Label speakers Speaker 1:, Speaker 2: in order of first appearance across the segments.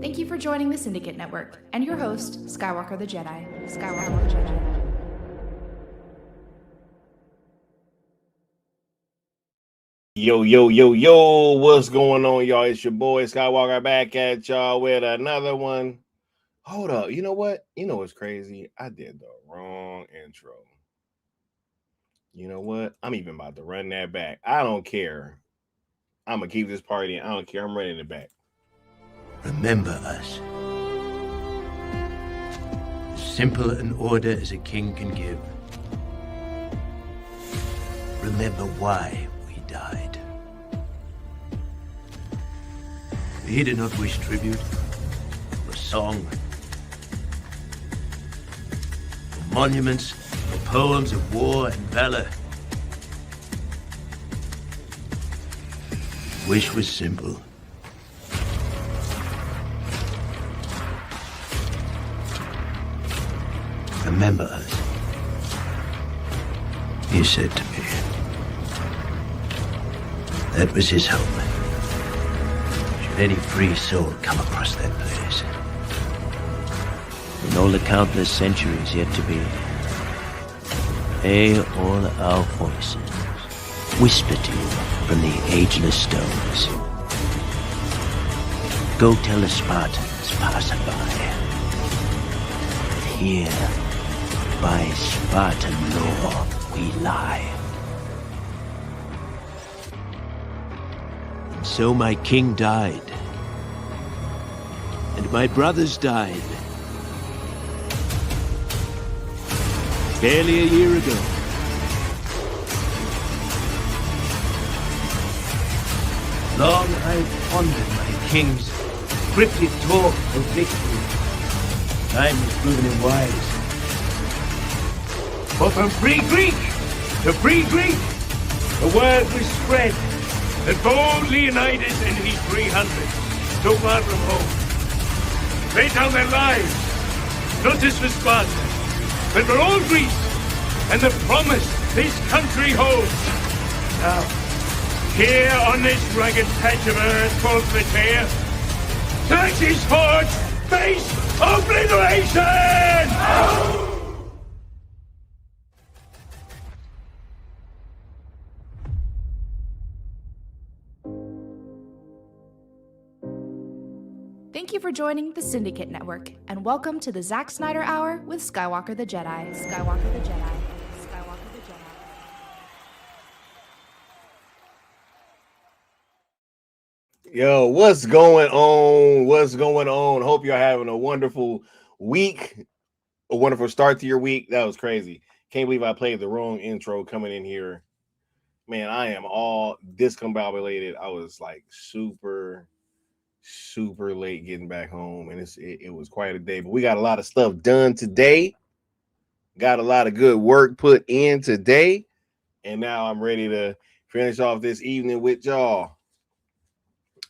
Speaker 1: Thank you for joining the Syndicate Network and your host, Skywalker the Jedi. Skywalker the Jedi.
Speaker 2: Yo, what's going on, y'all? It's your boy Skywalker back at y'all with another one. Hold up, you know what? You know what's crazy? I did the wrong intro. You know what? I'm even about to run that back. I don't care. I'm gonna keep this party. I don't care. I'm running it back.
Speaker 3: Remember us. As simple an order as a king can give. Remember why we died. We did not wish tribute, or song, or monuments, or poems of war and valor. Wish was simple. Remember us. He said to me. That was his hope. Should any free soul come across that place. In all the countless centuries yet to be, may all our voices whisper to you from the ageless stones. Go tell the Spartans passerby that here, by Spartan law, we lie. And so my king died, and my brothers died. Barely a year ago. Long I've pondered my king's cryptic talk of victory. Time has proven him wise. For from free Greek to free Greek, the word was spread that bold Leonidas and his 300, so far from home, laid down their lives, not just for Sparta, but for all Greece, and the promise this country holds. Now, here on this rugged patch of earth called Plataea, Xerxes forged face obliteration!
Speaker 1: Thank you for joining the Syndicate Network, and welcome to the Zack Snyder Hour with Skywalker the Jedi. Skywalker the Jedi. Skywalker the Jedi.
Speaker 2: Yo, what's going on? What's going on? Hope you're having a wonderful week, a wonderful start to your week. That was crazy. Can't believe I played the wrong intro coming in here. Man, I am all discombobulated. I was like super late getting back home, and it was quite a day. But we got a lot of stuff done today. Got a lot of good work put in today, and now I'm ready to finish off this evening with y'all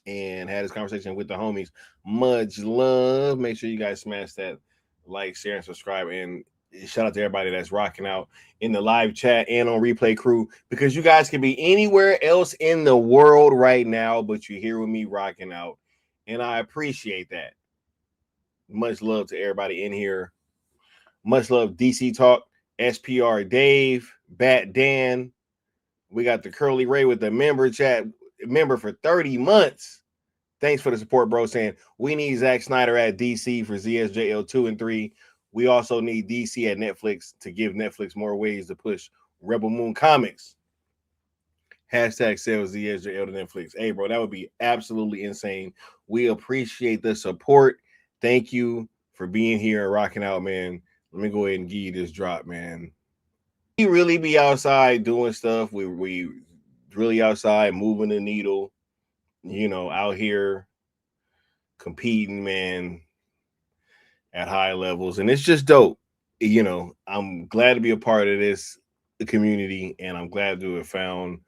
Speaker 2: and had this conversation with the homies. Much love. Make sure you guys smash that like, share, and subscribe. And shout out to everybody that's rocking out in the live chat and on Replay Crew, because you guys can be anywhere else in the world right now, but you're here with me rocking out, and I appreciate that. Much love to everybody in here. Much love, DC Talk, SPR Dave, Bat Dan. We got the Curly Ray with the member chat, member for 30 months. Thanks for the support, bro. Saying we need Zack Snyder at DC for ZSJL 2 and 3. We also need DC at Netflix to give Netflix more ways to push Rebel Moon comics. Hashtag sales ZSJL to Netflix. Hey, bro, that would be absolutely insane. We appreciate the support. Thank you for being here and rocking out, man. Let me go ahead and give you this drop, man. We really be outside doing stuff. We really outside moving the needle, you know, out here competing, man, at high levels. And it's just dope. You know, I'm glad to be a part of this community, and I'm glad to have found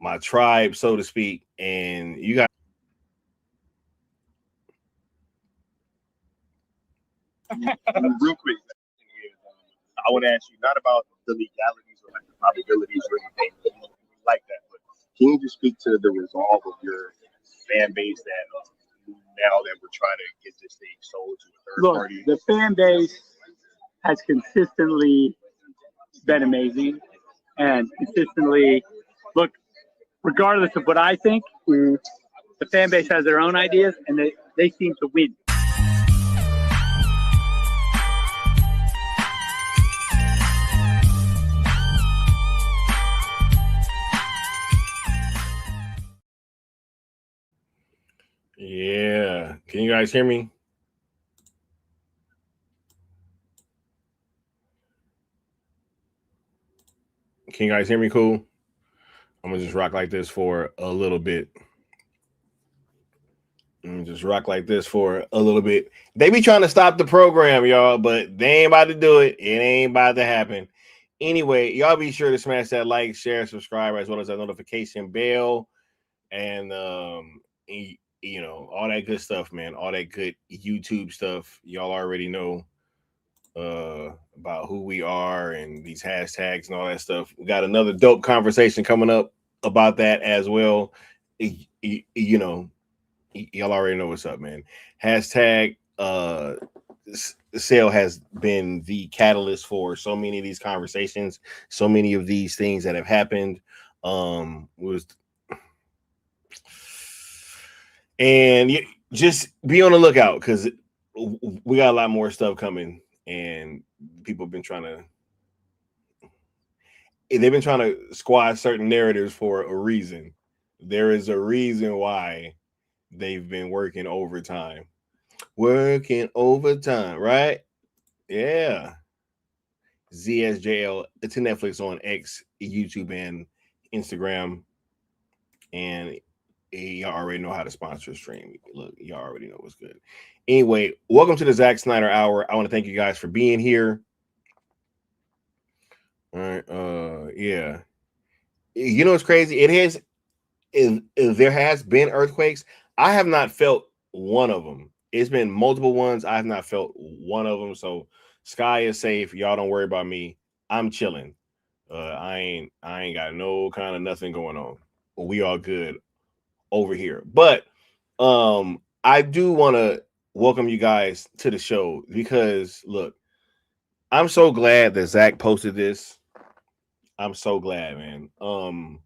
Speaker 2: my tribe, so to speak. And you got
Speaker 4: real quick, I want to ask you not about the legalities or like the probabilities or anything like that, but can you just speak to the resolve of your fan base that now that we're trying to get this
Speaker 5: look,
Speaker 4: party.
Speaker 5: the fan base has consistently been amazing, and consistently, look, regardless of what I think, the fan base has their own ideas, and they seem to win.
Speaker 2: Yeah. Can you guys hear me? Can you guys hear me cool? I'm going to just rock like this for a little bit. Just rock like this for a little bit. They be trying to stop the program, y'all, but they ain't about to do it. It ain't about to happen. Anyway, y'all be sure to smash that like, share, subscribe, as well as that notification bell, and you know, all that good stuff, man. All that good YouTube stuff. Y'all already know about who we are and these hashtags and all that stuff. We got another dope conversation coming up about that as well. You know, y'all already know what's up, man. Hashtag sale has been the catalyst for so many of these conversations, so many of these things that have happened. And just be on the lookout, because we got a lot more stuff coming, and people have been they've been trying to squash certain narratives for a reason. There is a reason why they've been working overtime, right? Yeah. ZSJL. It's a Netflix on X, YouTube, and Instagram. And y'all already know how to sponsor a stream. Look, y'all already know what's good. Anyway, welcome to the Zack Snyder Hour. I want to thank you guys for being here. All right. Yeah. You know what's crazy? It is. If there has been earthquakes, I have not felt one of them. It's been multiple ones. I have not felt one of them. So sky is safe. Y'all don't worry about me. I'm chilling. I ain't got no kind of nothing going on. We all good over here. But I do want to welcome you guys to the show, because look, I'm so glad that Zach posted this. I'm so glad, man.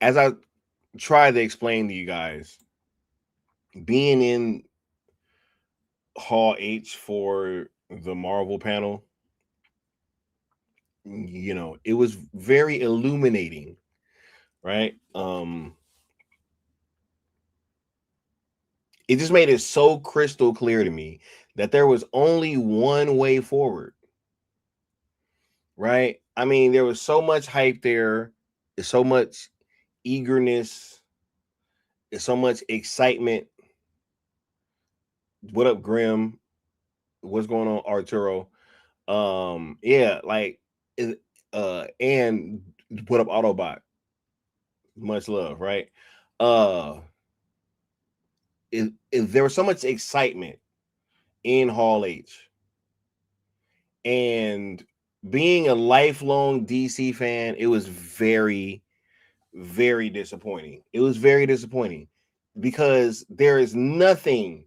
Speaker 2: As I try to explain to you guys, being in Hall H for the Marvel panel, you know, it was very illuminating, right? It just made it so crystal clear to me that there was only one way forward, right? I mean, there was so much hype there, there's so much eagerness, there's so much excitement. What up, Grim? What's going on, Arturo? Yeah, like and what up, Autobot? Much love, right? There was so much excitement in Hall H, and being a lifelong DC fan, it was very, very disappointing. It was very disappointing, because there is nothing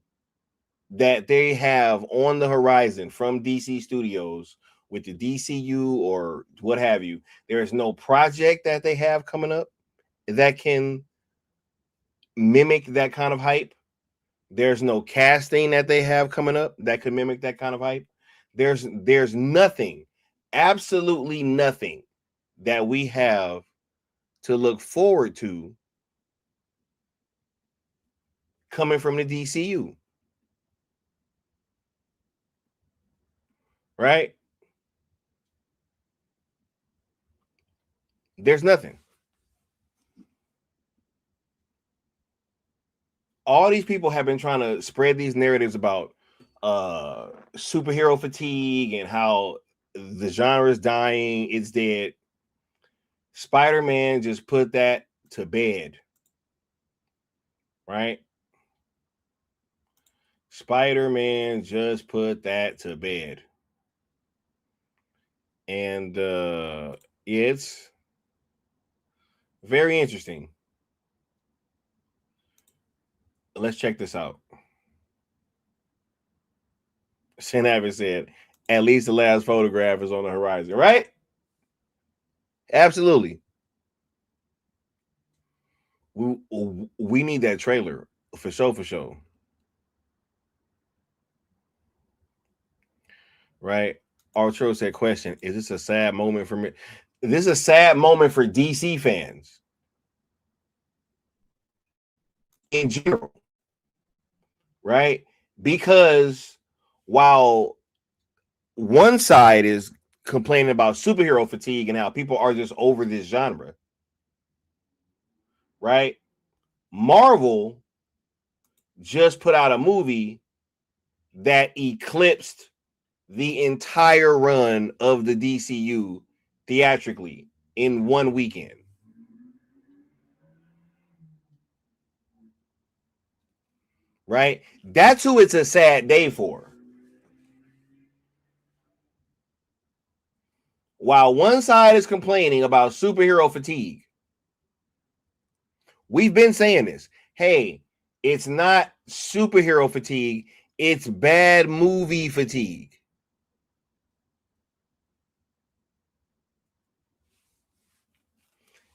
Speaker 2: that they have on the horizon from DC Studios with the DCU or what have you. There is no project that they have coming up that can mimic that kind of hype. There's no casting that they have coming up that could mimic that kind of hype. There's nothing, absolutely nothing that we have to look forward to coming from the DCU. Right? There's nothing. All these people have been trying to spread these narratives about superhero fatigue and how the genre is dying, it's dead. Spider-Man just put that to bed, right? Spider-Man just put that to bed. And it's very interesting. Let's check this out. Shin said, at least the last photograph is on the horizon, right? Absolutely. We need that trailer for sure. Right? Arturo said, question, is this a sad moment for me? This is a sad moment for DC fans in general, right? Because while one side is complaining about superhero fatigue and how people are just over this genre, right? Marvel just put out a movie that eclipsed the entire run of the DCU theatrically in one weekend. Right? That's who it's a sad day for. While one side is complaining about superhero fatigue, we've been saying this. Hey, it's not superhero fatigue, it's bad movie fatigue.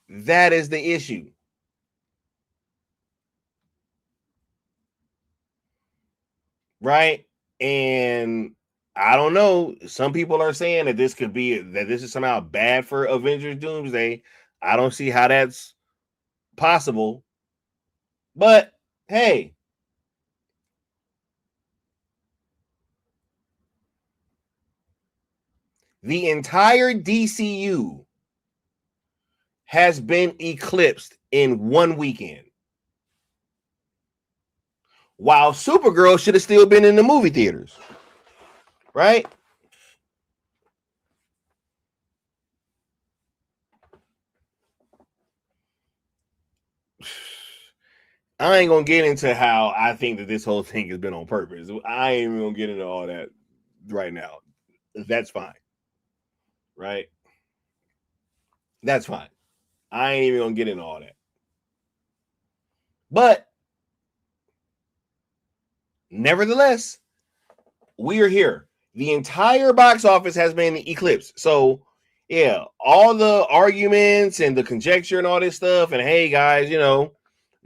Speaker 2: That is the issue. Right? And I don't know. Some people are saying that this is somehow bad for Avengers Doomsday. I don't see how that's possible. But hey, the entire DCU has been eclipsed in one weekend. While Supergirl should have still been in the movie theaters. Right? I ain't gonna get into how I think that this whole thing has been on purpose. I ain't even gonna get into all that right now. That's fine. Right? That's fine. I ain't even gonna get into all that. But nevertheless, we are here. The entire box office has been eclipsed. So yeah, all the arguments and the conjecture and all this stuff, and hey guys, you know,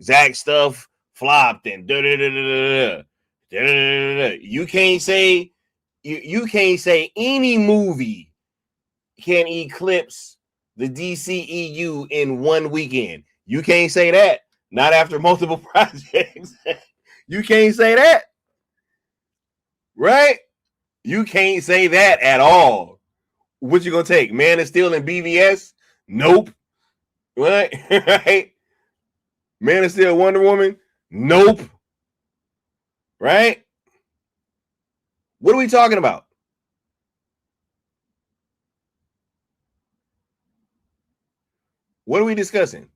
Speaker 2: Zack stuff flopped and da. You can't say you can't say any movie can eclipse the DCEU in one weekend. You can't say that. Not after multiple projects. You can't say that. Right? You can't say that at all. What you gonna take? Man of Steel and BVS? Nope. Right? Right? Man of Steel, Wonder Woman? Nope. Right? What are we talking about? What are we discussing?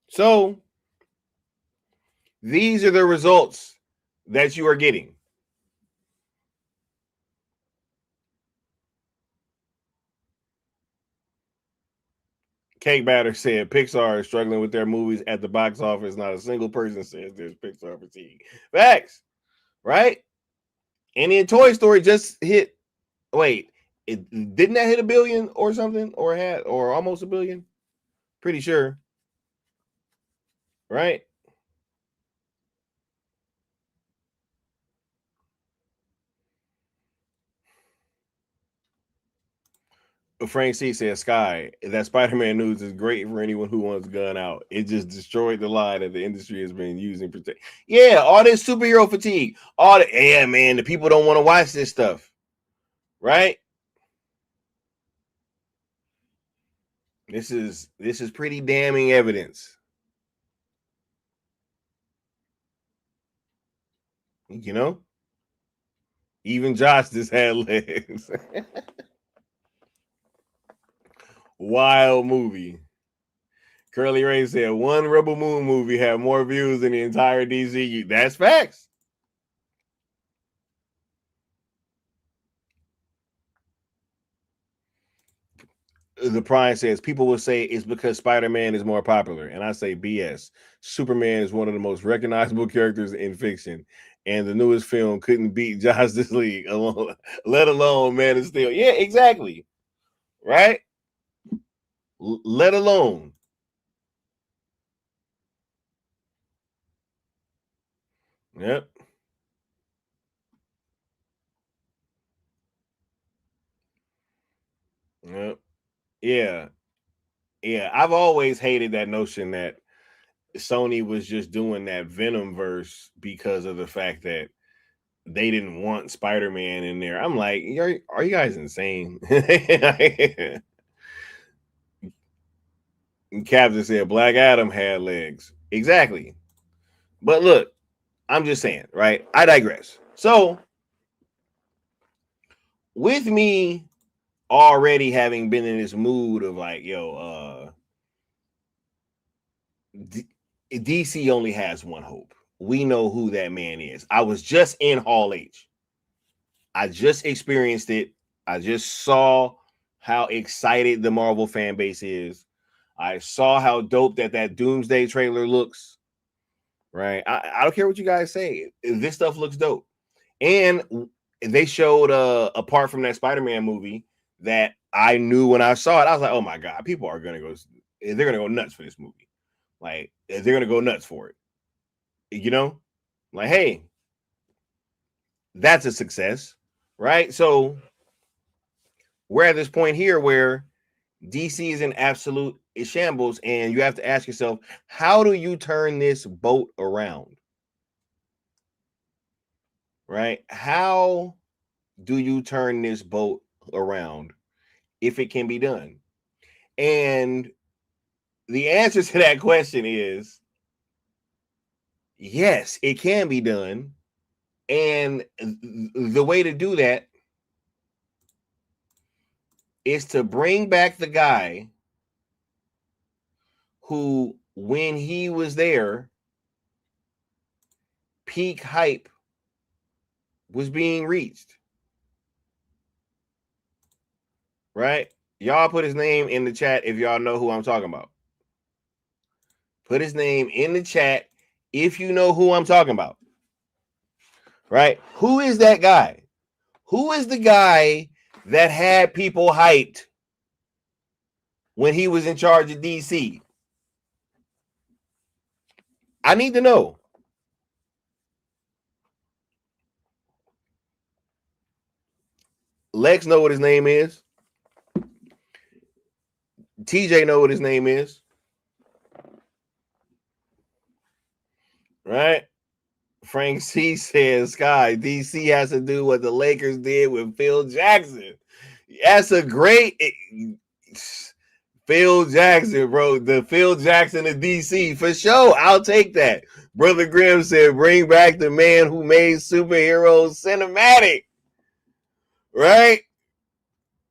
Speaker 2: So, these are the results that you are getting. Cake Batter said Pixar is struggling with their movies at the box office. Not a single person says there's Pixar fatigue. Facts, right? And then Toy Story just hit. Wait, didn't that hit $1 billion or something, or almost $1 billion? Pretty sure, right? Frank C says, Sky, that Spider-Man news is great for anyone who wants gun out. It just destroyed the lie that the industry has been using. Yeah, all this superhero fatigue. Yeah, man, the people don't want to watch this stuff. Right? This is pretty damning evidence. You know? Even Josh just had legs. Wild movie. Curly Ray said one Rebel Moon movie had more views than the entire DCU. That's facts. The Prime says people will say it's because Spider-Man is more popular, and I say BS. Superman is one of the most recognizable characters in fiction, and the newest film couldn't beat Justice League alone, let alone Man of Steel. Yeah, exactly. Right? Let alone. Yep. Yep. Yeah. Yeah. I've always hated that notion that Sony was just doing that Venom verse because of the fact that they didn't want Spider-Man in there. I'm like, are you guys insane? Captain said Black Adam had legs. Exactly. But look, I'm just saying, right? I digress. So, with me already having been in this mood of like, DC only has one hope. We know who that man is. I was just in Hall H. I just experienced it. I just saw how excited the Marvel fan base is. I saw how dope that Doomsday trailer looks. Right? I don't care what you guys say. This stuff looks dope. And they showed apart from that Spider-Man movie that I knew when I saw it, I was like, oh my God, people are gonna go, they're gonna go nuts for this movie. Like, they're gonna go nuts for it. You know? Like, hey, that's a success, right? So we're at this point here where DC is in absolute shambles, and you have to ask yourself, how do you turn this boat around? Right? How do you turn this boat around if it can be done? And the answer to that question is yes, it can be done. And the way to do that is to bring back the guy who, when he was there, peak hype was being reached. Right? Y'all put his name in the chat if y'all know who I'm talking about. Put his name in the chat if you know who I'm talking about. Right? Who is that guy? Who is the guy that had people hyped when he was in charge of DC? I need to know. Lex know what his name is. TJ know what his name is. Right? Frank C says, Sky, DC has to do what the Lakers did with Phil Jackson. That's a great Phil Jackson, bro. The Phil Jackson of DC, for sure. I'll take that. Brother Grimm said, bring back the man who made superheroes cinematic. Right?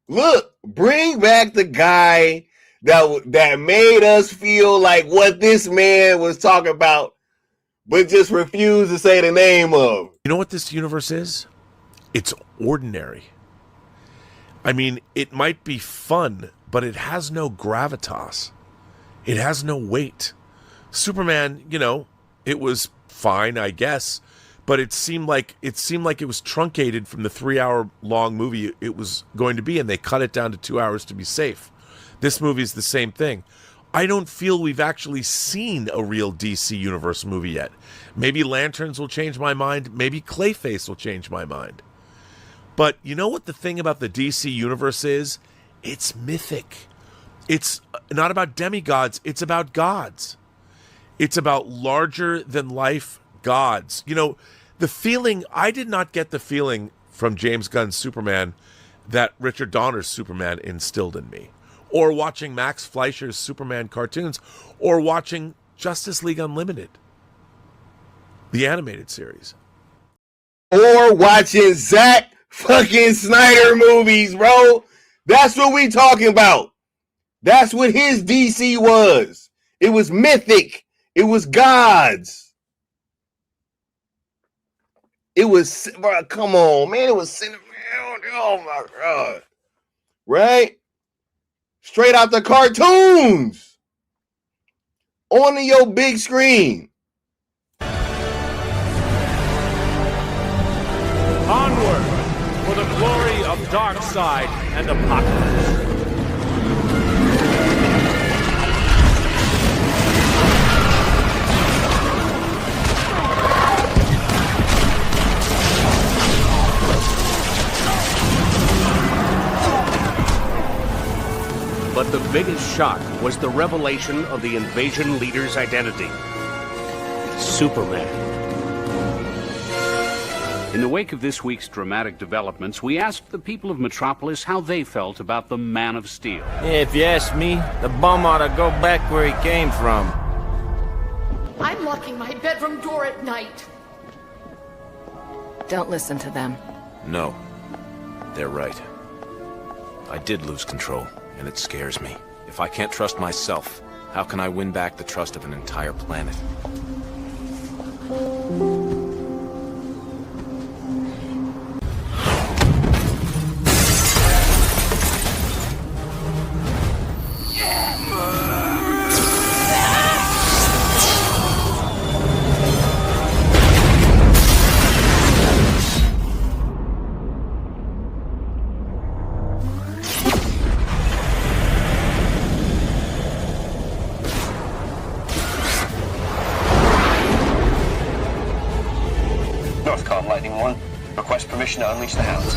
Speaker 2: Look, bring back the guy that made us feel like what this man was talking about, but just refused to say the name of.
Speaker 6: You know what this universe is? It's ordinary. I mean, it might be fun, but it has no gravitas. It has no weight. Superman, it was fine, I guess, but it seemed like it was truncated from the 3-hour-long movie it was going to be, and they cut it down to 2 hours to be safe. This movie is the same thing. I don't feel we've actually seen a real DC Universe movie yet. Maybe Lanterns will change my mind. Maybe Clayface will change my mind. But you know what the thing about the DC Universe is? It's mythic. It's not about demigods. It's about gods. It's about larger-than-life gods. I did not get the feeling from James Gunn's Superman that Richard Donner's Superman instilled in me. Or watching Max Fleischer's Superman cartoons, or watching Justice League Unlimited, the animated series.
Speaker 2: Or watching Zack fucking Snyder movies, bro. That's what we talking about. That's what his DC was. It was mythic. It was gods. It was, bro, come on, man. It was cinematic. Oh my God. Right? straight out the cartoons on your big screen.
Speaker 7: Onward for the glory of Darkseid and Apocalypse. But the biggest shock was the revelation of the invasion leader's identity. Superman. In the wake of this week's dramatic developments, we asked the people of Metropolis how they felt about the Man of Steel.
Speaker 8: Yeah, if you ask me, the bum ought to go back where he came from.
Speaker 9: I'm locking my bedroom door at night.
Speaker 10: Don't listen to them.
Speaker 8: No, they're right. I did lose control, and it scares me. If I can't trust myself, how can I win back the trust of an entire planet?
Speaker 11: Northcom Lightning 1, request permission to unleash the hounds.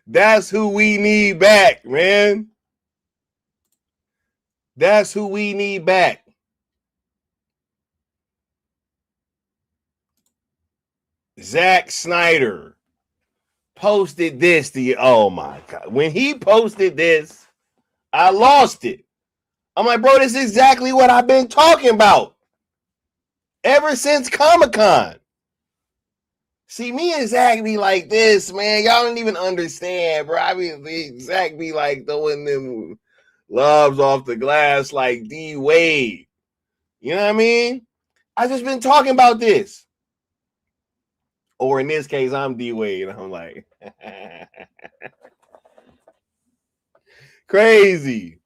Speaker 2: That's who we need back, man. That's who we need back. Zack Snyder posted this. Oh my God. When he posted this, I lost it. I'm like, bro, this is exactly what I've been talking about ever since Comic-Con. See, me and Zach be like this, man. Y'all don't even understand, bro. I mean, Zach be like throwing them loves off the glass like D Wade. You know what I mean? I just been talking about this. Or in this case, I'm D Wade. And I'm like, crazy.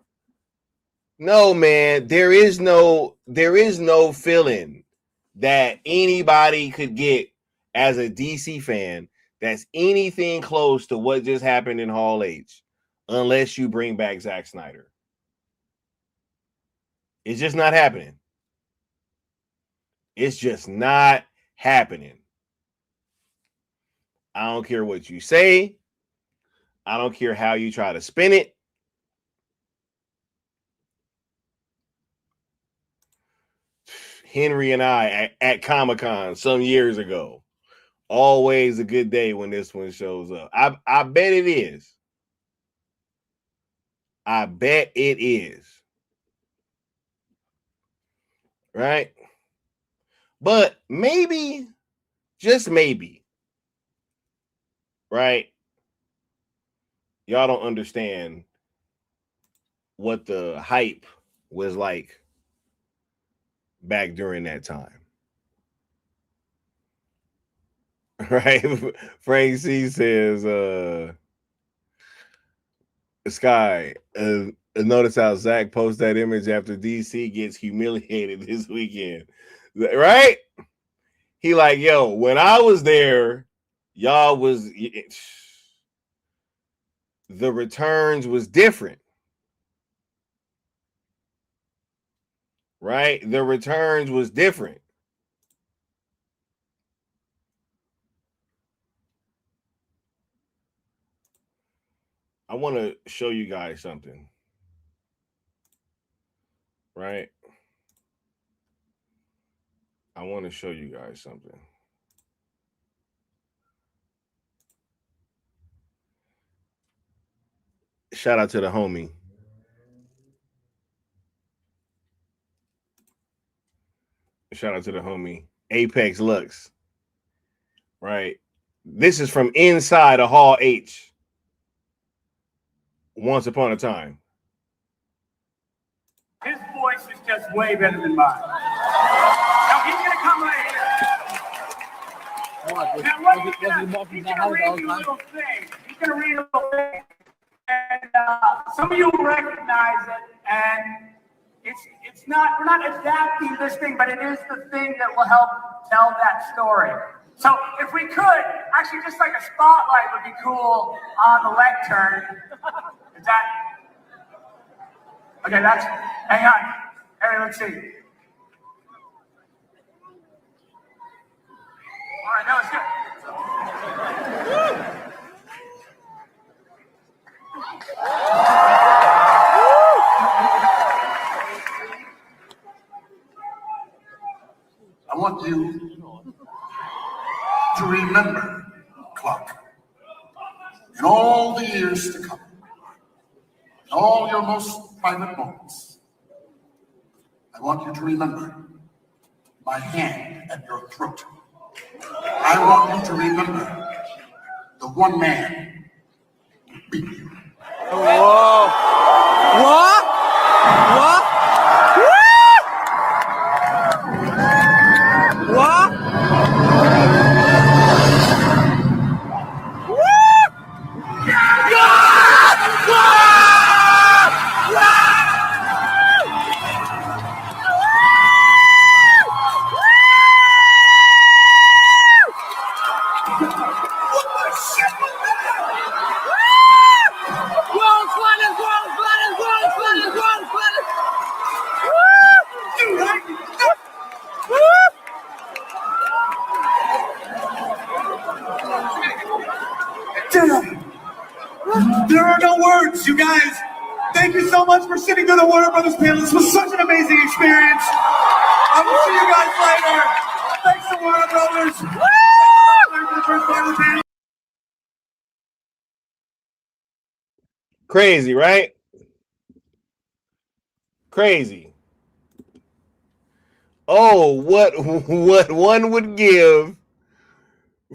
Speaker 2: No, man, there is no feeling that anybody could get as a DC fan that's anything close to what just happened in Hall H, unless you bring back Zack Snyder. It's just not happening. It's just not happening. I don't care what you say. I don't care how you try to spin it. Henry and I at Comic-Con some years ago. Always a good day when this one shows up. I bet it is. I bet it is. Right? But maybe, just maybe, right? Y'all don't understand what the hype was like back during that time. Right? Frank C says, Sky, Notice how Zach posts that image after DC gets humiliated this weekend, right? He like, yo, when I was there, y'all was the returns was different, right? The returns was different. I want to show you guys something, right? I want to show you guys something. Shout out to the homie. Shout out to the homie. Apex Lux. Right. This is from inside a Hall H. Once upon a time.
Speaker 5: His voice is just way better than mine. Now he's gonna come right here. Now what he's gonna read you a little thing. He's gonna read a little thing. And some of you will recognize it, and it's not, we're not adapting this thing, but it is the thing that will help tell that story. So if we could, actually just like a spotlight would be cool on the lectern. Is that, okay, that's, hang on. Hey, let's see. All right, that was good.
Speaker 10: I want you to remember, Clark, in all the years to come, in all your most private moments, I want you to remember my hand at your throat. I want you to remember the one man who beat you.
Speaker 12: Whoa! What? What? What?
Speaker 13: There are no words, you guys. Thank you so much for sitting through the Warner Brothers panel. This was such an amazing experience. I will see you guys later. Thanks to Warner Brothers. For the first part of the panel.
Speaker 2: Crazy, right? Crazy. Oh, what one would give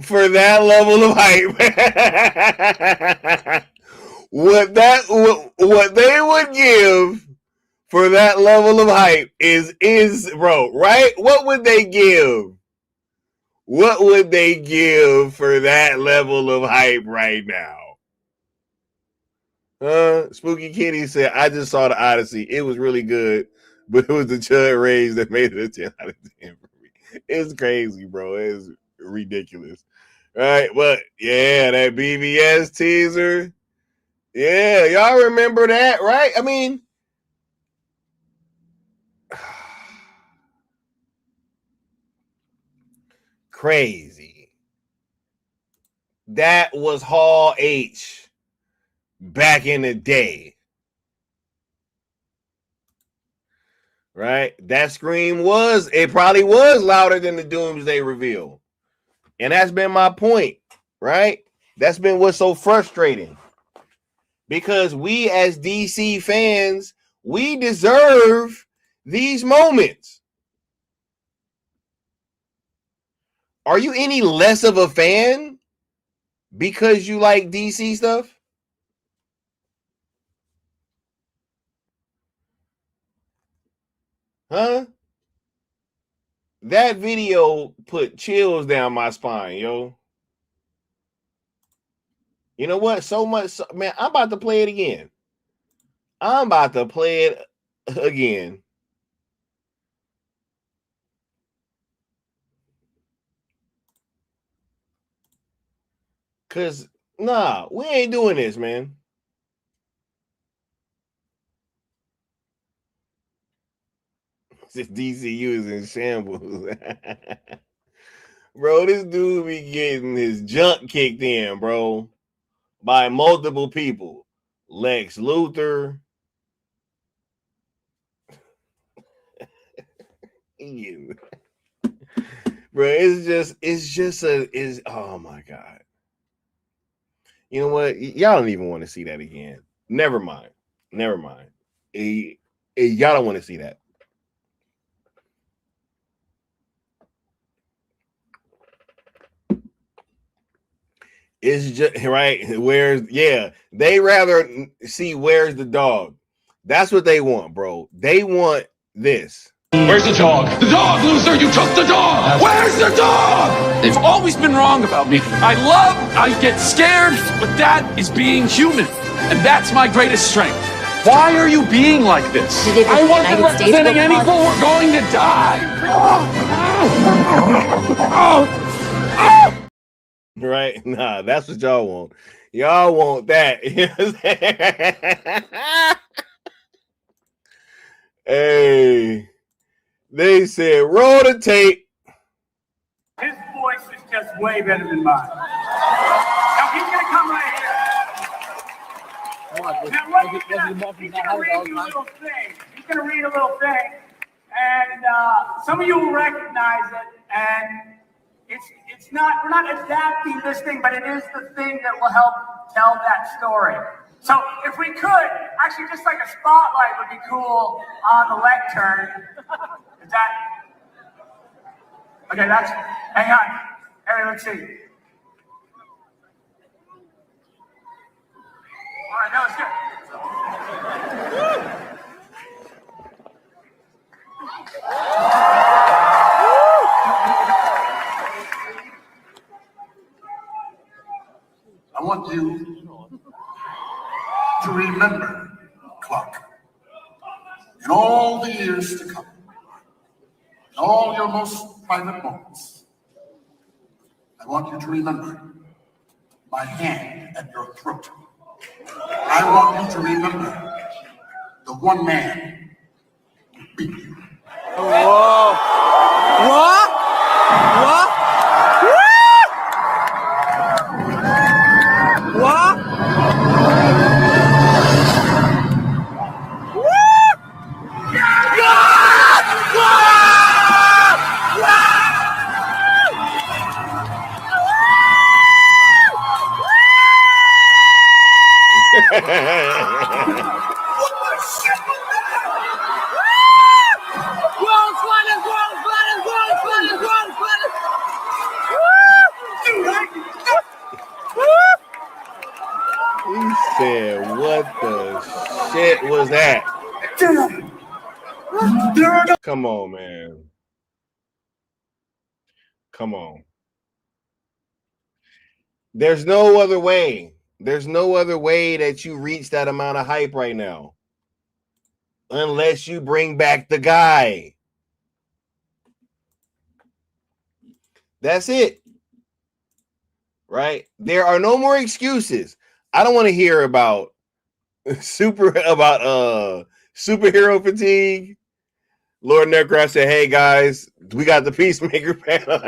Speaker 2: for that level of hype. what they would give for that level of hype is bro, right? What would they give? What would they give for that level of hype right now? Spooky Kitty said, I just saw the Odyssey. It was really good, but it was the Chud Rays that made it a 10 out of 10 for me. It's crazy, bro. It's ridiculous. Right? But yeah, that BBS teaser. Yeah, y'all remember that, right? I mean, crazy. That was Hall H back in the day. Right? That scream probably was louder than the Doomsday reveal. And that's been my point, right? That's been what's so frustrating. Because we as DC fans, we deserve these moments. Are you any less of a fan because you like DC stuff? Huh? That video put chills down my spine, yo. You know what? So much, man, I'm about to play it again. I'm about to play it again. Cause nah, we ain't doing this, man. This DCU is in shambles. Bro, this dude be getting his junk kicked in, bro, by multiple people. Lex Luthor. Bro, oh my God. You know what? Y'all don't even want to see that again. Never mind. Y'all don't want to see that. It's just right. They rather see where's the dog. That's what they want, bro. They want this.
Speaker 14: Where's the dog? The dog, loser! You took the dog! Where's the dog? They've always been wrong about me. I get scared, but that is being human. And that's my greatest strength. Why are you being like this? I wasn't representing any people. We're going to die.
Speaker 2: Right? Nah, that's what y'all want. Y'all want that. Hey, they said roll the tape.
Speaker 5: His voice is just way better than mine. Now he's gonna come right here. Now he's gonna read you a little thing. He's gonna read a little thing, and some of you will recognize it. And it's not, we're not adapting this thing, but it is the thing that will help tell that story. So if we could, actually just like a spotlight would be cool on the lectern. Is that? Okay, hang on. Harry, let's see. All right, that was good.
Speaker 10: I want you to remember, Clark, in all the years to come, in all your most private moments, I want you to remember my hand at your throat. I want you to remember the one man who beat you.
Speaker 12: Whoa! What? What? What?
Speaker 2: He said, what the shit was that? Come on, man. Come on. There's no other way. There's no other way that you reach that amount of hype right now. Unless you bring back the guy. That's it. Right? There are no more excuses. I don't want to hear about superhero fatigue. Lord Neckraft said, hey guys, we got the Peacemaker panel.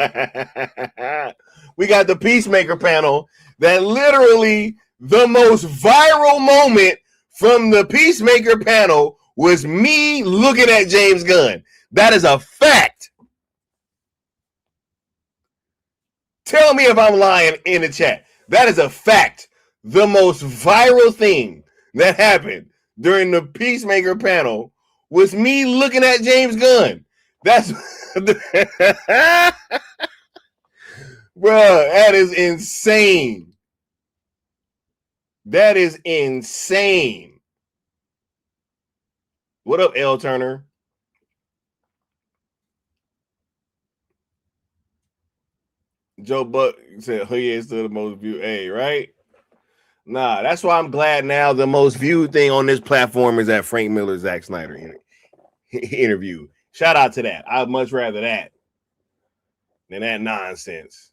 Speaker 2: We got the Peacemaker panel that literally the most viral moment from the Peacemaker panel was me looking at James Gunn. That is a fact. Tell me if I'm lying in the chat. That is a fact. The most viral thing that happened during the Peacemaker panel was me looking at James Gunn. That's bruh, that is insane. That is insane. What up, L Turner? Joe Buck said, oh yeah, it's still the most viewed. Hey, right? Nah, that's why I'm glad now the most viewed thing on this platform is that Frank Miller, Zack Snyder interview. Shout out to that. I'd much rather that than that nonsense.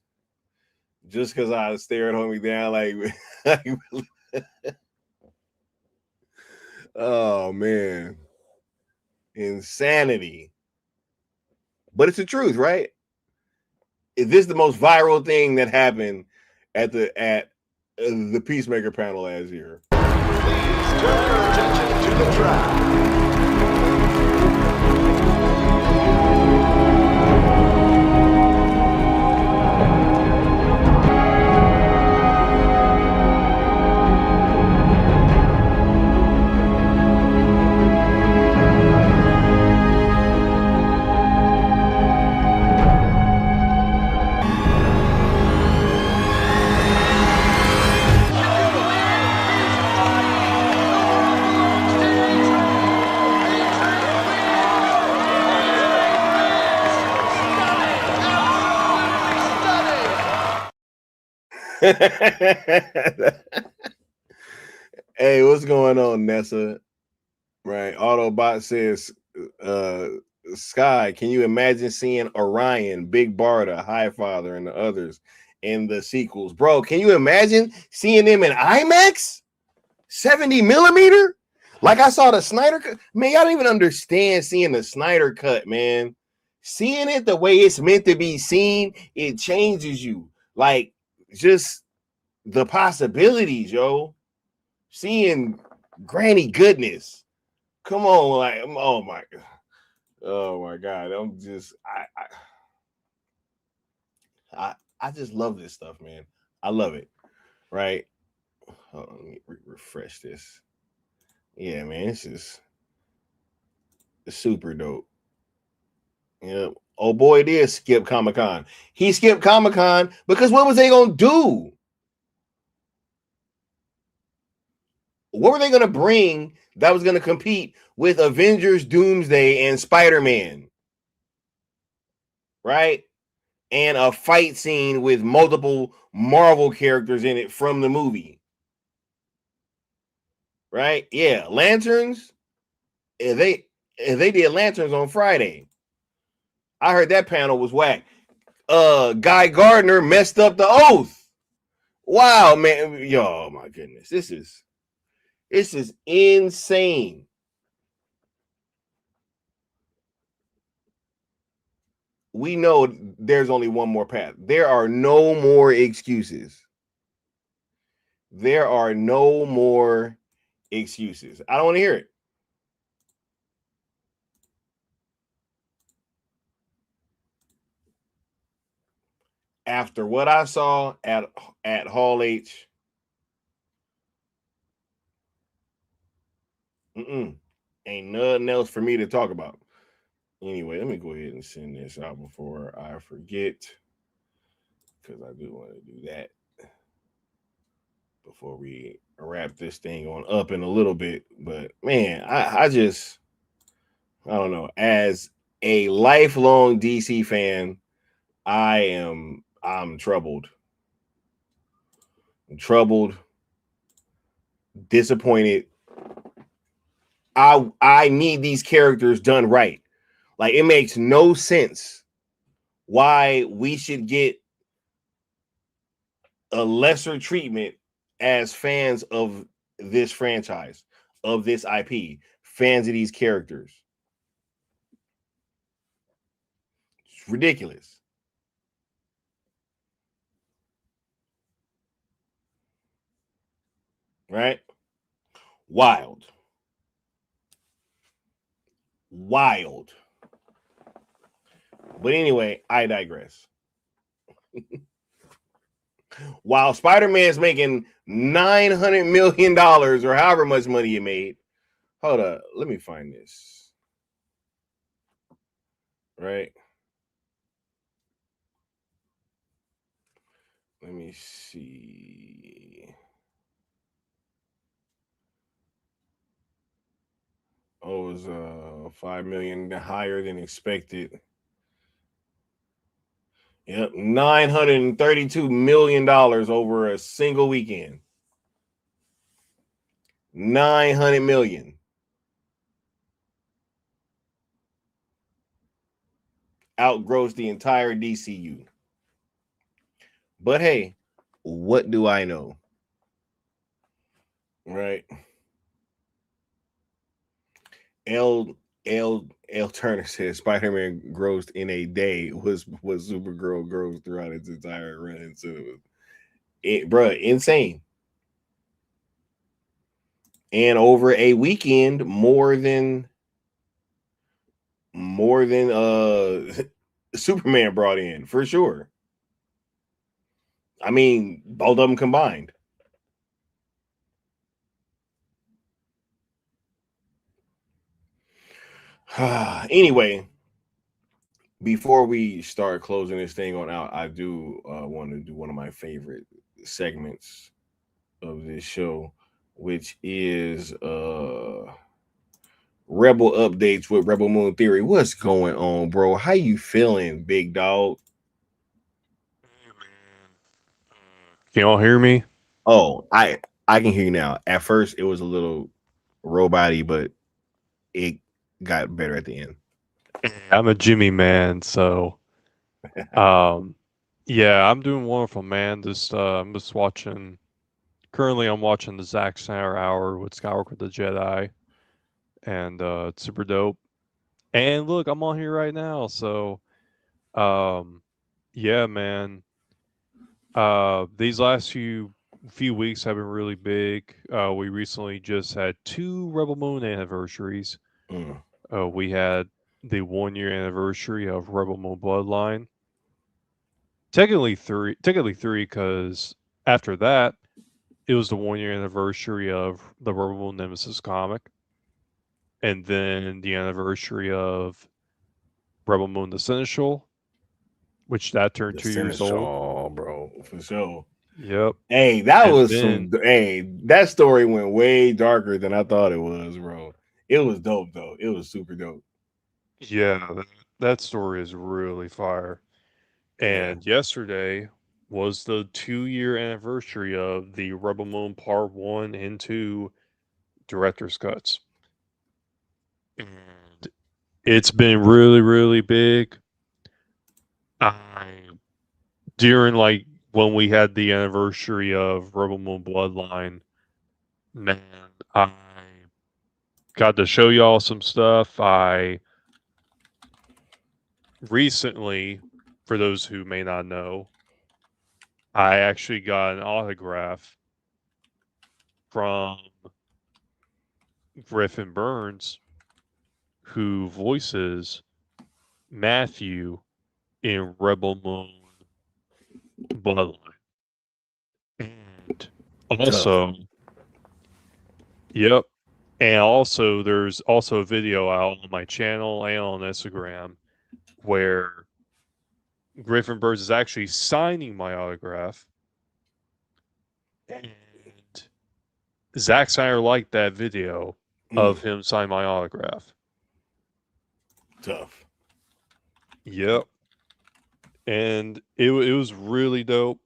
Speaker 2: Just because I was staring homie down like oh man. Insanity. But it's the truth, right? Is this the most viral thing that happened at the Peacemaker panel last year?
Speaker 15: Please turn your attention to the track.
Speaker 2: Hey, what's going on, Nessa? Right. Autobot says, Sky, can you imagine seeing Orion, Big Barda, Highfather, and the others in the sequels? Bro, can you imagine seeing them in IMAX? 70 millimeter? Like I saw the Snyder cut. Man, y'all don't even understand seeing the Snyder cut, man. Seeing it the way it's meant to be seen, it changes you. Like, just the possibilities, yo. Seeing granny goodness. Come on, like, oh my god. I'm just I just love this stuff, man. I love it. Right? Hold on, let me refresh this. Yeah, man, it's just super dope. Yeah. Oh boy, it is skip Comic-Con. He skipped Comic-Con because what was they gonna do? What were they gonna bring that was gonna compete with Avengers, Doomsday, and Spider-Man? Right? And a fight scene with multiple Marvel characters in it from the movie. Right? Yeah, lanterns. They did lanterns on Friday. I heard that panel was whack. Guy Gardner messed up the oath. Wow, man. Yo, oh my goodness. This is insane. We know there's only one more path. There are no more excuses. There are no more excuses. I don't want to hear it. After what I saw at Hall H, ain't nothing else for me to talk about. Anyway, let me go ahead and send this out before I forget, because I do want to do that before we wrap this thing on up in a little bit. But man, I don't know. As a lifelong DC fan, I'm troubled. I'm troubled, disappointed. I need these characters done right. Like, it makes no sense why we should get a lesser treatment as fans of this franchise, of this IP, fans of these characters. It's ridiculous. Right? Wild. But anyway, I digress. While Spider-Man's making $900 million or however much money he made. Hold up. Let me find this. Right? Let me see. Oh, it was 5 million higher than expected. Yep, $932 million over a single weekend. $900 million. Outgrossed the entire DCU. But hey, what do I know? Right. L Turner says Spider-Man grossed in a day was what Supergirl grossed throughout its entire run. So bruh, insane. And over a weekend, more than Superman brought in, for sure. I mean, both of them combined. Anyway, before we start closing this thing on out, I do want to do one of my favorite segments of this show, which is Rebel updates with Rebel Moon Theory. What's going on, bro? How you feeling, big dog?
Speaker 16: Can y'all hear me?
Speaker 2: Oh, I can hear you now. At first, it was a little robot-y, but it got better at the end.
Speaker 16: I'm a Jimmy man, so yeah, I'm doing wonderful, man. I'm just watching. Currently, I'm watching the Zack Snyder Hour with Skywalker the Jedi, and it's super dope. And look, I'm on here right now, so yeah, man. These last few weeks have been really big. We recently just had 2 Rebel Moon anniversaries. We had the 1-year anniversary of Rebel Moon Bloodline. Technically 3, because after that, it was the 1-year anniversary of the Rebel Moon Nemesis comic, and then the anniversary of Rebel Moon the Seneschal, which that turned 2 years old.
Speaker 2: Bro, for sure.
Speaker 16: Yep.
Speaker 2: Hey, that
Speaker 16: And
Speaker 2: was
Speaker 16: then,
Speaker 2: some. Hey, that story went way darker than I thought it was, bro. It was dope though. It was super dope.
Speaker 16: yeah, that story is really fire. And yesterday was the 2-year anniversary of the Rebel Moon Part 1 and 2 director's cuts. And it's been really, really big. During like when we had the anniversary of Rebel Moon Bloodline, man, I got to show y'all some stuff. I recently, for those who may not know, I actually got an autograph from Griffin Burns, who voices Matthew in Rebel Moon Bloodline. And also, yep. And also, there's also a video out on my channel and on Instagram where Griffin Burns is actually signing my autograph. And Zack Snyder liked that video of him signing my autograph.
Speaker 2: Tough.
Speaker 16: Yep. And it was really dope.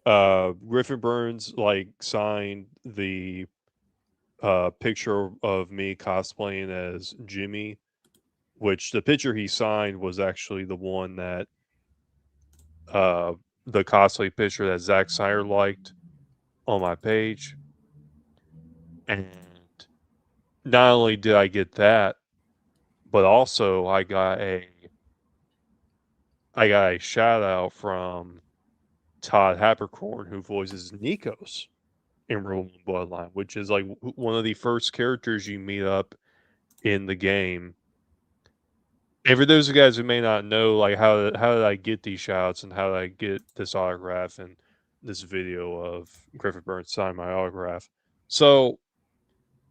Speaker 16: Griffin Burns like signed the picture of me cosplaying as Jimmy, which the picture he signed was actually the one that the cosplay picture that Zack Snyder liked on my page. And not only did I get that, but also I got a shout out from Todd Habercorn, who voices Nikos in Rebel Moon Bloodline, which is like one of the first characters you meet up in the game. And for those of you guys who may not know, like how did I get these shouts and how did I get this autograph and this video of Griffin Burns signing my autograph? So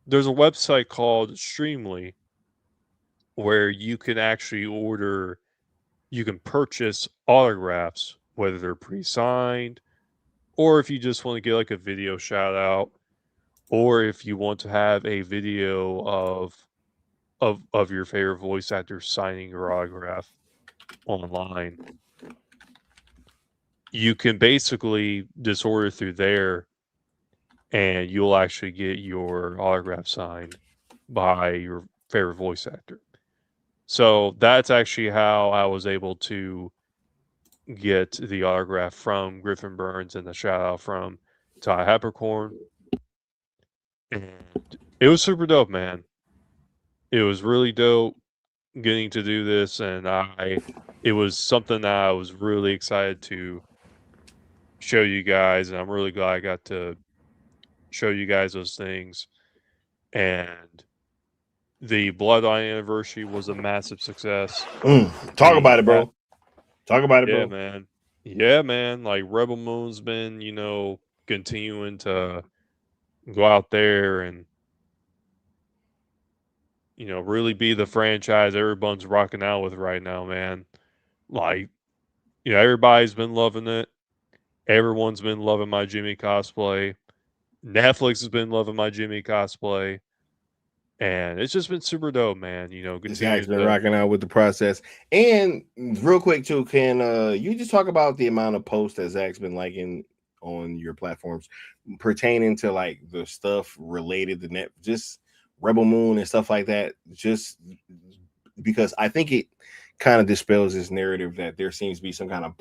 Speaker 16: there's a website called Streamly where you can actually you can purchase autographs, whether they're pre-signed, or if you just want to get like a video shout out, or if you want to have a video of your favorite voice actor signing your autograph online. You can basically just order through there, and you'll actually get your autograph signed by your favorite voice actor. So that's actually how I was able to get the autograph from Griffin Burns and the shout out from Ty Habercorn. And it was super dope, man. It was really dope getting to do this, and it was something that I was really excited to show you guys, and I'm really glad I got to show you guys those things. And the Bloodline anniversary was a massive success.
Speaker 2: Talk about it, bro. Talk about it,
Speaker 16: yeah,
Speaker 2: bro.
Speaker 16: man. Yeah, man. Like Rebel Moon's been, continuing to go out there and, really be the franchise everyone's rocking out with right now, man. Like, everybody's been loving it. Everyone's been loving my Jimmy cosplay. Netflix has been loving my Jimmy cosplay. And it's just been super dope, man.
Speaker 2: Zach's been rocking out with the process. And real quick, too, can you just talk about the amount of posts that Zach's been liking on your platforms pertaining to like the stuff related to just Rebel Moon and stuff like that? Just because I think it kind of dispels this narrative that there seems to be some kind of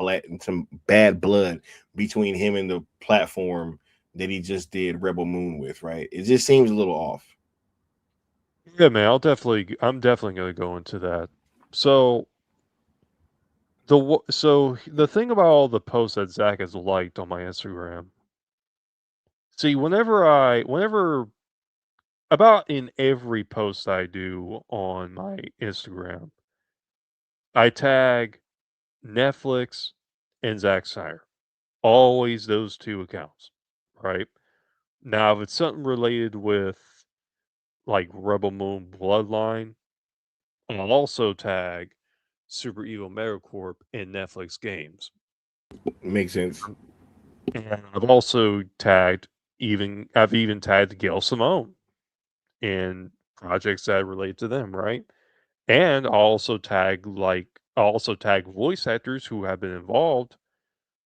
Speaker 2: some bad blood between him and the platform that he just did Rebel Moon with, right? It just seems a little off.
Speaker 16: Yeah, man, I'm definitely going to go into that. So the thing about all the posts that Zach has liked on my Instagram. See, whenever about in every post I do on my Instagram, I tag Netflix and Zack Snyder. Always those two accounts, right? Now, if it's something related with like Rebel Moon Bloodline, I'll also tag Super Evil Megacorp and Netflix games.
Speaker 2: Makes sense.
Speaker 16: And I've also tagged I've even tagged Gail Simone in projects that relate to them, right? And I'll also tag voice actors who have been involved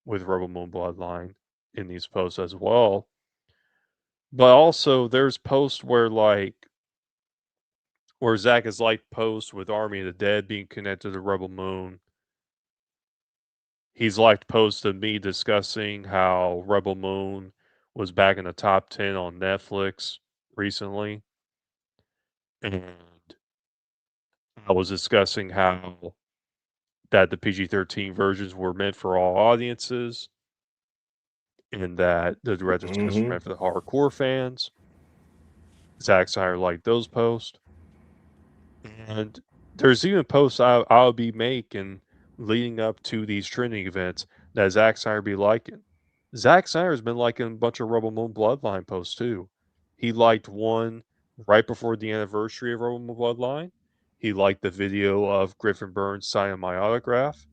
Speaker 16: with Rebel Moon Bloodline in these posts as well. But also there's posts where Zach has liked posts with Army of the Dead being connected to Rebel Moon. He's liked posts of me discussing how Rebel Moon was back in the top 10 on Netflix recently. And I was discussing how that the PG-13 versions were meant for all audiences and that the director's cuts were meant for the hardcore fans. Zack Snyder liked those posts. And there's even posts I'll be making leading up to these trending events that Zack Snyder be liking. Zack Snyder's been liking a bunch of Rebel Moon Bloodline posts too. He liked one right before the anniversary of Rebel Moon Bloodline. He liked the video of Griffin Burns signing my autograph.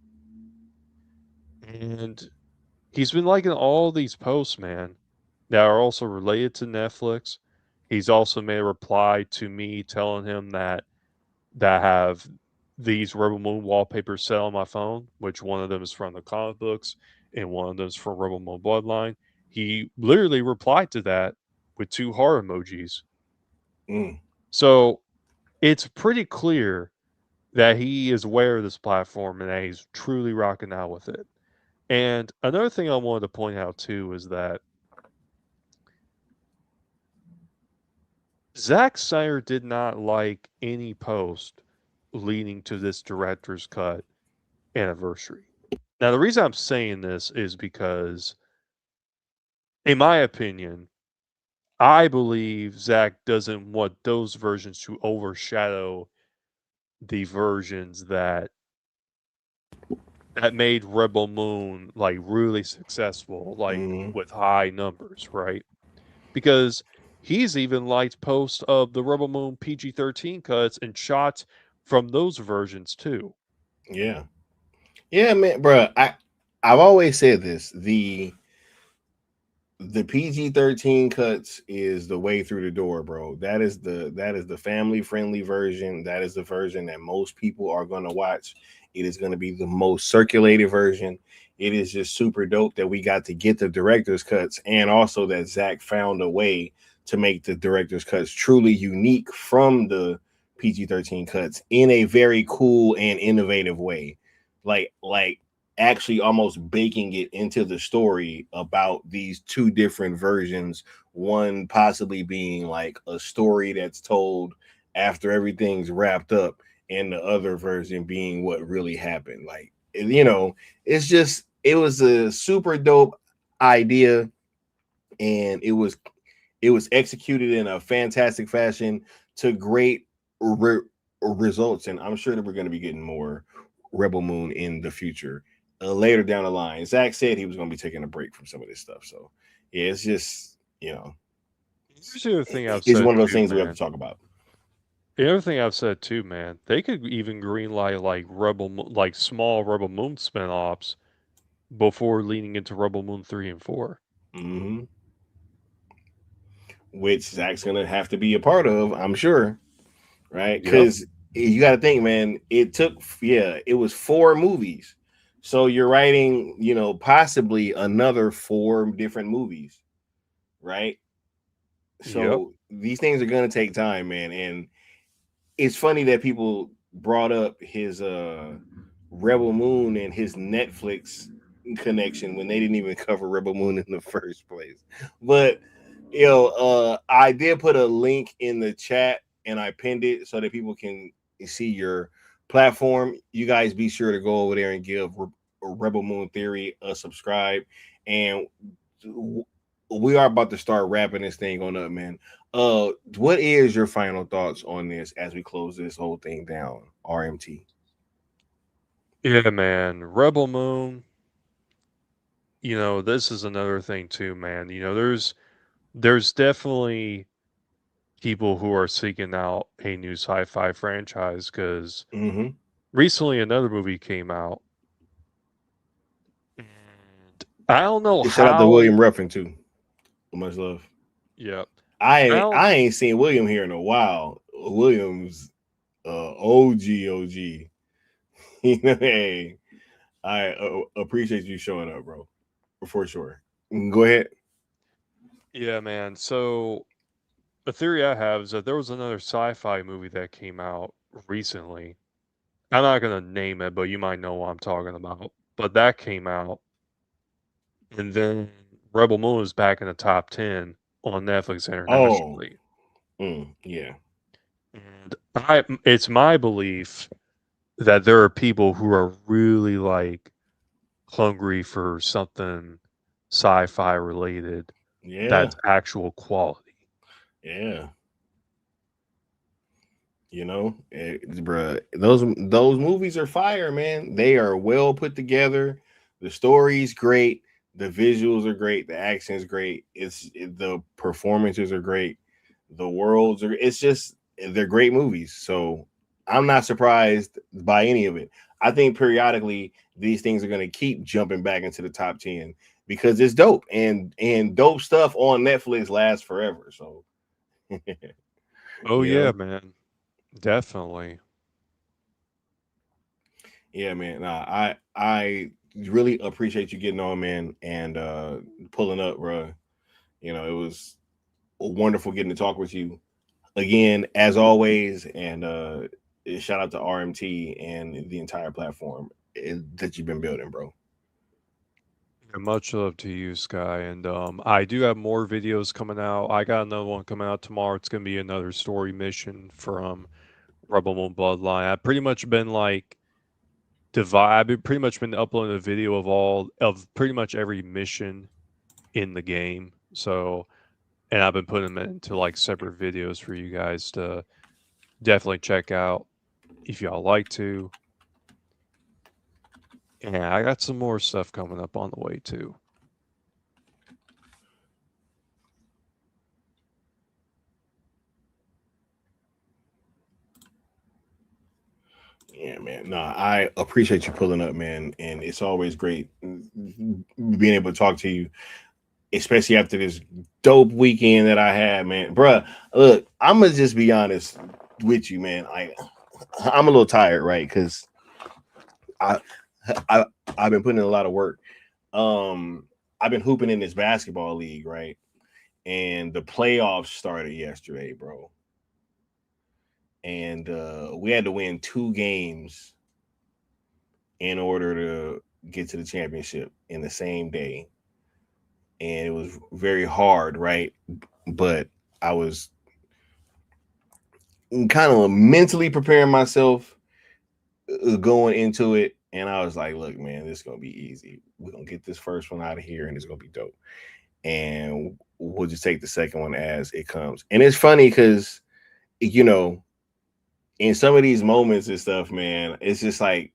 Speaker 16: And he's been liking all these posts, man, that are also related to Netflix. He's also made a reply to me telling him that have these Rebel Moon wallpapers set on my phone, which one of them is from the comic books and one of them is from Rebel Moon Bloodline. He literally replied to that with 2 heart emojis. So it's pretty clear that he is aware of this platform and that he's truly rocking out with it. And another thing I wanted to point out too is that Zack Snyder did not like any post leading to this director's cut anniversary. Now, the reason I'm saying this is because, in my opinion, I believe Zack doesn't want those versions to overshadow the versions that made Rebel Moon like really successful, like with high numbers, right? Because he's even liked posts of the Rebel Moon PG-13 cuts and shots from those versions too.
Speaker 2: Yeah, man, bro. I've always said this: the PG-13 cuts is the way through the door, bro. That is the family friendly version. That is the version that most people are going to watch. It is going to be the most circulated version. it is just super dope that we got to get the director's cuts, and also that Zack found a way to make the director's cuts truly unique from the PG-13 cuts in a very cool and innovative way. Like actually almost baking it into the story about these two different versions, one possibly being like a story that's told after everything's wrapped up, and the other version being what really happened. Like, it was a super dope idea, and it was executed in a fantastic fashion to great results. And I'm sure that we're going to be getting more Rebel Moon in the future, later down the line. Zack said he was going to be taking a break from some of this stuff. So yeah, it's just,
Speaker 16: Here's the other thing I've
Speaker 2: it's
Speaker 16: said
Speaker 2: one of those
Speaker 16: too,
Speaker 2: things we have
Speaker 16: man.
Speaker 2: to talk about.
Speaker 16: The other thing I've said too, man, they could even greenlight like small Rebel Moon spinoffs before leaning into Rebel Moon 3 and 4.
Speaker 2: Mm-hmm. Which Zack's gonna have to be a part of, I'm sure, right? Because you got to think, man, it was 4 movies, so you're writing, possibly another 4 different movies, right? So these things are gonna take time, man. And it's funny that people brought up his Rebel Moon and his Netflix connection when they didn't even cover Rebel Moon in the first place. But I did put a link in the chat and I pinned it so that people can see your platform. You guys be sure to go over there and give Rebel Moon Theory a subscribe. And we are about to start wrapping this thing on up, man. What is your final thoughts on this as we close this whole thing down, RMT?
Speaker 16: Yeah, man. Rebel Moon. This is another thing too, man. There's definitely people who are seeking out a new sci-fi franchise because recently another movie came out. And I don't know
Speaker 2: Shout out to
Speaker 16: how.
Speaker 2: William Ruffin too. Much love.
Speaker 16: Yep.
Speaker 2: I ain't seen William here in a while. William's OG. Hey, I appreciate you showing up, bro. For sure. Go ahead.
Speaker 16: Yeah, man. So the theory I have is that there was another sci-fi movie that came out recently. I'm not gonna name it, but you might know what I'm talking about. But that came out, and then Rebel Moon is back in the top 10 on Netflix internationally.
Speaker 2: Yeah.
Speaker 16: And it's my belief that there are people who are really like hungry for something sci-fi related that's actual quality.
Speaker 2: Yeah. Bruh, those movies are fire, man. They are well put together. The story's great. The visuals are great. The action is great. The performances are great. The worlds are. They're great movies. So I'm not surprised by any of it. I think periodically these things are going to keep jumping back into the top 10 because it's dope, and dope stuff on Netflix lasts forever. So.
Speaker 16: Oh yeah, man. Definitely.
Speaker 2: Yeah, man. I really appreciate you getting on, man, and pulling up, bro. It was wonderful getting to talk with you again, as always. And shout out to RMT and the entire platform that you've been building, bro.
Speaker 16: Much love to you, Sky. And I do have more videos coming out. I got another one coming out tomorrow. It's going to be another story mission from Rebel Moon Bloodline. I've pretty much been like I've pretty much been uploading a video of pretty much every mission in the game. So, and I've been putting them into like separate videos for you guys to definitely check out if y'all like to. And I got some more stuff coming up on the way too.
Speaker 2: Yeah, man. No, I appreciate you pulling up, man. And it's always great being able to talk to you, especially after this dope weekend that I had, man. Bruh, look, I'm going to just be honest with you, man. I'm a little tired, right? Because I've been putting in a lot of work. I've been hooping in this basketball league, right? And the playoffs started yesterday, bro. And we had to win 2 games in order to get to the championship in the same day. And it was very hard, right? But I was kind of mentally preparing myself going into it. And I was like, look, man, this is going to be easy. We're going to get this first one out of here and it's going to be dope. And we'll just take the second one as it comes. And it's funny because, you know, in some of these moments and stuff, man, it's just like,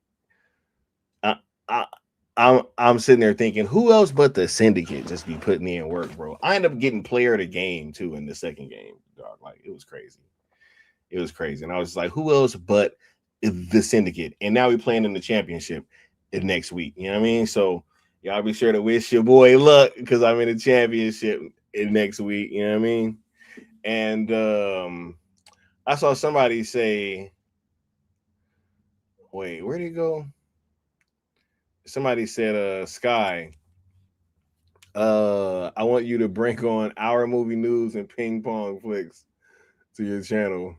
Speaker 2: I'm sitting there thinking, who else but the syndicate just be putting in work, bro? I ended up getting player of the game too in the second game, dog. Like it was crazy. It was crazy. And I was like, who else but the syndicate? And now we're playing in the championship next week. You know what I mean? So y'all be sure to wish your boy luck because I'm in the championship next week. You know what I mean? And I saw somebody say, wait, where'd he go? Somebody said, Sky, I want you to bring on Our Movie News and Ping Pong Flicks to your channel.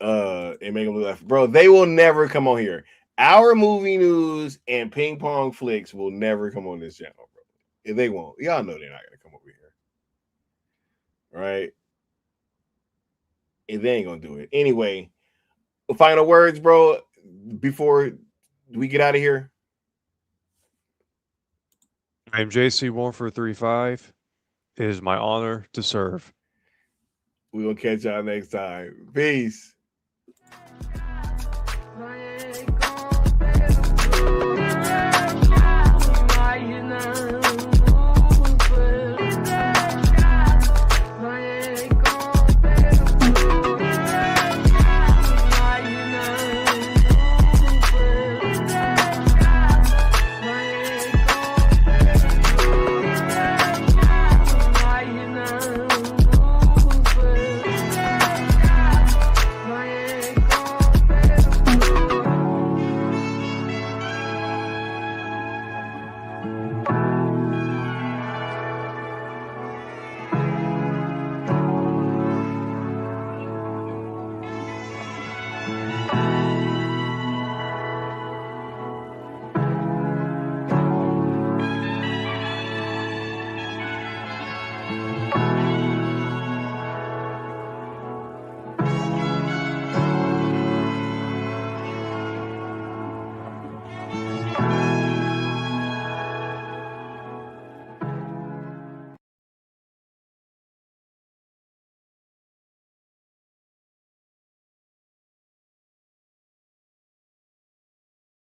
Speaker 2: And make them look like, bro, they will never come on here. Our Movie News and Ping Pong Flicks will never come on this channel, bro. If they won't, y'all know they're not gonna come over here, right? If they ain't gonna do it anyway. Final words, bro, before we get out of here.
Speaker 16: I'm JC1435. It is my honor to serve.
Speaker 2: We will catch y'all next time. Peace.